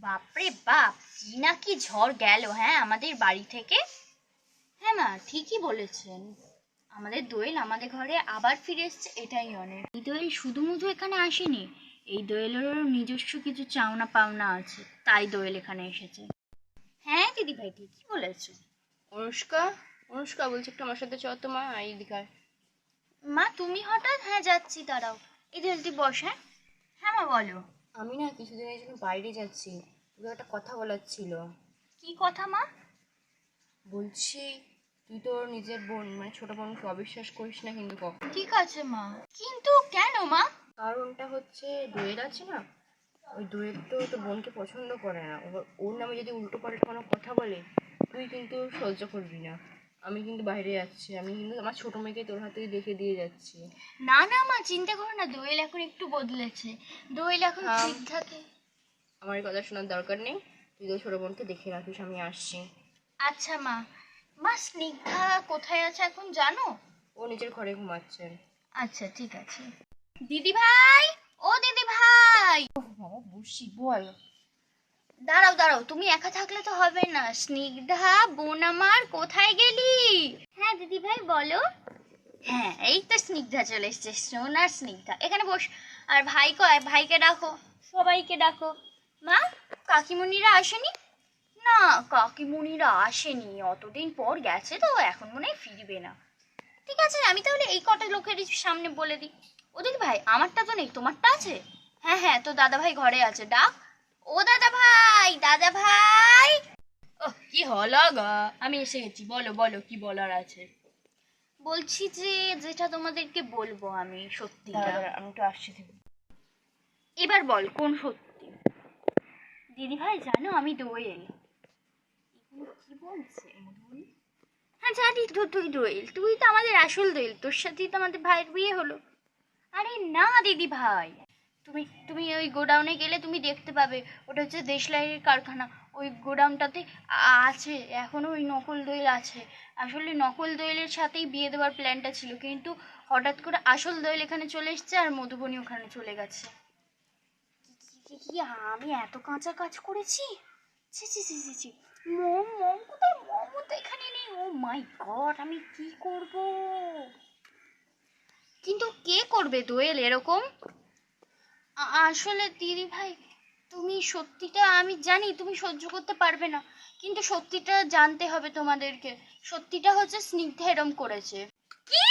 বাপরে বাপ, কি না কি ঝড় গেল হ্যাঁ আমাদের বাড়ি থেকে। হ্যাঁ মা, ঠিকই বলেছেন। আমাদের দোয়েল আমাদের ঘরে আবার ফিরে এসছে, এটাই অনেক। এই দোয়েল শুধু মুধু এখানে আসেনি, এই দোয়েলেরও নিজস্ব কিছু চাওনা পাওনা আছে, তাই দোয়েল এখানে এসেছে। হ্যাঁ দিদি ভাই, ঠিকই বলেছো। অনুষ্কা, অনুষ্কা বলছি একটু আমার সাথে চ তো মা, এইদিকে আয়। মা তুমি হঠাৎ? হ্যাঁ যাচ্ছি, দাঁড়াও। এই দোয়েল তুই বস। হ্যাঁ হ্যাঁ মা বলো। আমি না কিছুদিনের জন্য বাইরে যাচ্ছি, তোকে একটা কথা বলার ছিল। কি কথা মা? বলছি তুই তোর নিজের বোন মানে ছোট বোনকে অবিশ্বাস করিস না কিন্তু কখন। ঠিক আছে মা, কিন্তু কেন মা? কারণটা হচ্ছে দোয়েল আছে না, ওই দোয়েল তো তোর বোনকে পছন্দ করে না। ওর নামে যদি উল্টো পাল্টা কোনো কথা বলে তুই কিন্তু সহ্য করবি না। আমি কিন্তু বাইরে যাচ্ছি, আমি কিন্তু আমার ছোট মেয়েকে তোর হাতে দেখে দিয়ে যাচ্ছি। না না মা, চিন্তা করো না, দোয়েল এখন একটু বদলেছে। দোয়েল এখন থাম, ঠিক থাকে। আমার এই কথা শোনার দরকার নেই। তুই তোর ছোট বোনকে দেখে রাখিস, আমি আসছি। আচ্ছা মা। মা স্নিগ্ধা কোথায় আছে এখন জানো? ও নিজের ঘরে ঘুমাচ্ছে। আচ্ছা ঠিক আছে। দিদি ভাই, ও দিদি ভাই, বাবা বসি বল। দাঁড়াও দাঁড়াও, তুমি একা থাকলে তো হবে না। স্নিগ্ধা বোন আমার, কোথায় গেলি? হ্যাঁ দিদি ভাই বলো। হ্যাঁ এই তো স্নিগ্ধা চলে এসছে, সোনার স্নিগ্ধা, এখানে বস। আর ভাই কয়? ভাইকে ডাকো, সবাইকে ডাকো। মা, কাকিমুনিরা আসেনি? না, কাকিমুনিরা আসেনি, অতদিন পর গেছে তো, এখন মনে হয় ফিরবে না। ঠিক আছে, আমি তাহলে এই কটা লোকের সামনে বলে দিই। ও দিদি ভাই, আমারটা তো নেই, তোমারটা আছে? হ্যাঁ হ্যাঁ, তো দাদা ভাই ঘরে আছে, ডাক। ও দাদা ভাই, দাদা ভাই। ওহ কি হলো গো, আমি এসে গেছি, বলো বলো কি বলার আছে। বলছি যে, যেটা তোমাদেরকে বলবো আমি সত্যিটা। দাঁড়া দাঁড়া, আমি একটু আসছি থেকে। এবার বল কোন সত্যি? দিদি ভাই জানো আমি দোয়েল। এগুলো কি বলছে মধুবনী? হ্যাঁ জানি তো, তুই দোয়েল, তুই তো আমাদের আসল দোয়েল, তোর সাথেই তো আমাদের ভাইয়ের বিয়ে হলো। আরে না দিদি ভাই, তুমি তুমি ওই গোডাউনে গেলে তুমি দেখতে পাবে, ওটা হচ্ছে দেশলাইয়ের কারখানা। ওই গোডাউনটাতে আছে এখনো ওই নকল দোয়েল আছে। আসলে নকল দোয়েলের সাথেই বিয়ে দেওয়ার প্ল্যানটা ছিল, কিন্তু হঠাৎ করে আসল দোয়েল এখানে চলে এসেছে আর মধুবনী ওখানে চলে গেছে। কি আমি এত কাঁচা কাজ করেছি? ছি ছি ছি ছি ছি। মম মম কোথায়? মম তো এখানে নেই। ও মাই গড, আমি কি করব? কিন্তু কে করবে দোয়েল এরকম? আসলে দিদি ভাই, তুমি সত্যিটা আমি জানি তুমি সহ্য করতে পারবে না, কিন্তু সত্যিটা জানতে হবে তোমাদেরকে। সত্যিটা হচ্ছে স্নিগ্ধা এরম করেছে। কি?